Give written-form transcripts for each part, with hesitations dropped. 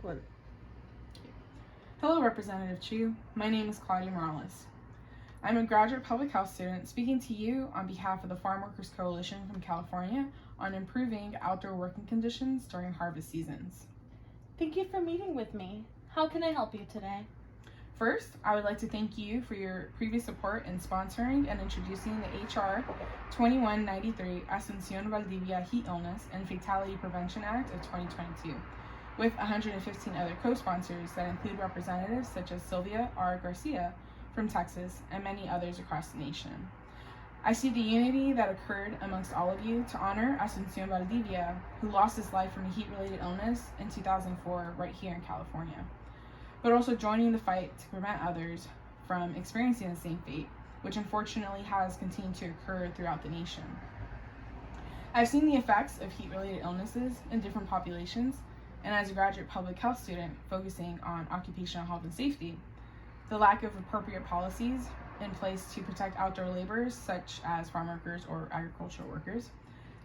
What? Hello, Representative Chu. My name is Claudia Morales. I'm a graduate public health student speaking to you on behalf of the Farm Workers Coalition from California on improving outdoor working conditions during harvest seasons. Thank you for meeting with me. How can I help you today? First, I would like to thank you for your previous support in sponsoring and introducing the HR 2193 Asuncion Valdivia Heat Illness and Fatality Prevention Act of 2022, with 115 other co-sponsors that include representatives such as Sylvia R. Garcia from Texas and many others across the nation. I see the unity that occurred amongst all of you to honor Asuncion Valdivia, who lost his life from a heat-related illness in 2004 right here in California, but also joining the fight to prevent others from experiencing the same fate, which unfortunately has continued to occur throughout the nation. I've seen the effects of heat-related illnesses in different populations, and as a graduate public health student focusing on occupational health and safety, the lack of appropriate policies in place to protect outdoor laborers, such as farm workers or agricultural workers,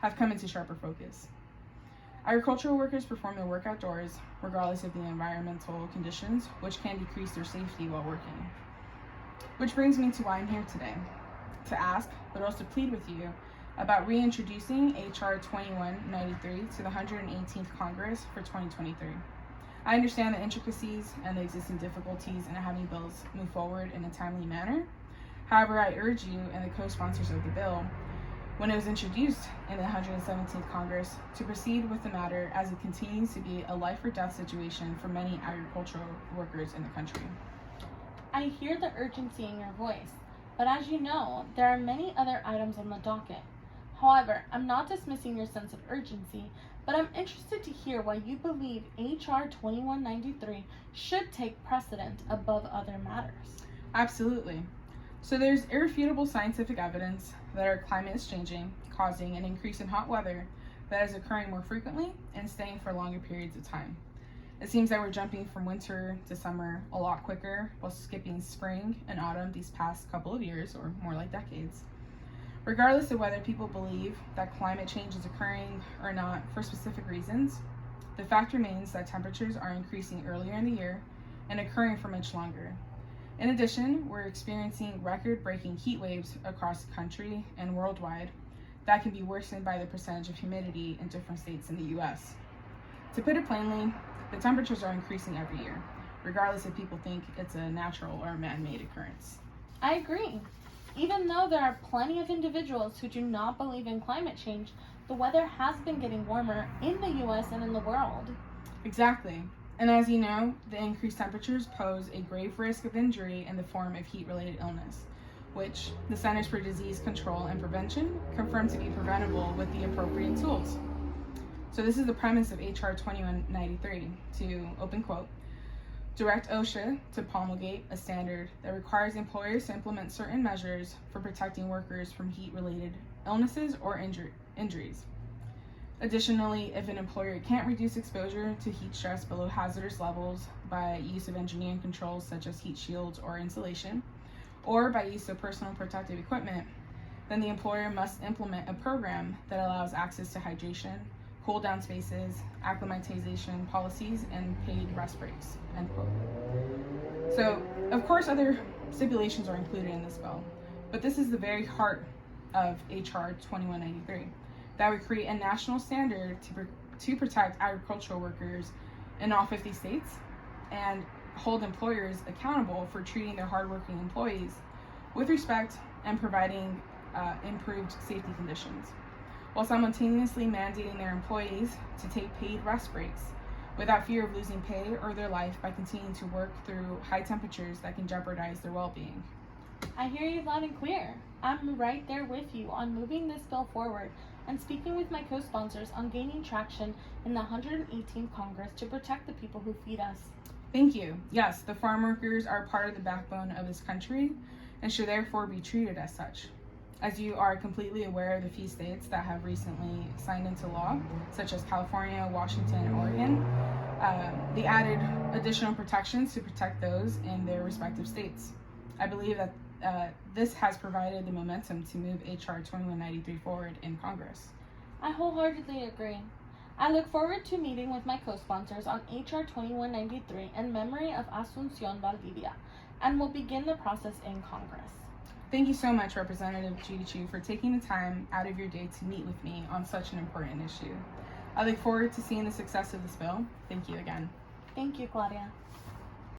have come into sharper focus. Agricultural workers perform their work outdoors, regardless of the environmental conditions, which can decrease their safety while working. Which brings me to why I'm here today, to ask, but also plead with you, about reintroducing HR 2193 to the 118th Congress for 2023. I understand the intricacies and the existing difficulties in having bills move forward in a timely manner. However, I urge you and the co-sponsors of the bill, when it was introduced in the 117th Congress, to proceed with the matter as it continues to be a life or death situation for many agricultural workers in the country. I hear the urgency in your voice, but as you know, there are many other items on the docket. However, I'm not dismissing your sense of urgency, but I'm interested to hear why you believe HR 2193 should take precedent above other matters. Absolutely. So there's irrefutable scientific evidence that our climate is changing, causing an increase in hot weather that is occurring more frequently and staying for longer periods of time. It seems that we're jumping from winter to summer a lot quicker while skipping spring and autumn these past couple of years, or more like decades. Regardless of whether people believe that climate change is occurring or not for specific reasons, the fact remains that temperatures are increasing earlier in the year and occurring for much longer. In addition, we're experiencing record-breaking heat waves across the country and worldwide that can be worsened by the percentage of humidity in different states in the US. To put it plainly, the temperatures are increasing every year, regardless if people think it's a natural or man-made occurrence. I agree. Even though there are plenty of individuals who do not believe in climate change, the weather has been getting warmer in the US and in the world. Exactly. And as you know, the increased temperatures pose a grave risk of injury in the form of heat-related illness, which the Centers for Disease Control and Prevention confirm to be preventable with the appropriate tools. So this is the premise of HR 2193, to, open quote, direct OSHA to promulgate a standard that requires employers to implement certain measures for protecting workers from heat-related illnesses or injuries. Additionally, if an employer can't reduce exposure to heat stress below hazardous levels by use of engineering controls such as heat shields or insulation, or by use of personal protective equipment, then the employer must implement a program that allows access to hydration, cool down spaces, acclimatization policies, and paid rest breaks, end quote. So, of course, other stipulations are included in this bill, but this is the very heart of HR 2193, that would create a national standard to protect agricultural workers in all 50 states and hold employers accountable for treating their hardworking employees with respect and providing improved safety conditions, while simultaneously mandating their employees to take paid rest breaks without fear of losing pay or their life by continuing to work through high temperatures that can jeopardize their well-being. I hear you loud and clear. I'm right there with you on moving this bill forward and speaking with my co-sponsors on gaining traction in the 118th Congress to protect the people who feed us. Thank you. Yes, the farm workers are part of the backbone of this country and should therefore be treated as such. As you are completely aware of the few states that have recently signed into law, such as California, Washington, and Oregon, they added additional protections to protect those in their respective states. I believe that this has provided the momentum to move HR 2193 forward in Congress. I wholeheartedly agree. I look forward to meeting with my co-sponsors on HR 2193 in memory of Asuncion Valdivia, and will begin the process in Congress. Thank you so much, Representative Judy Chu, for taking the time out of your day to meet with me on such an important issue. I look forward to seeing the success of this bill. Thank you again. Thank you, Claudia.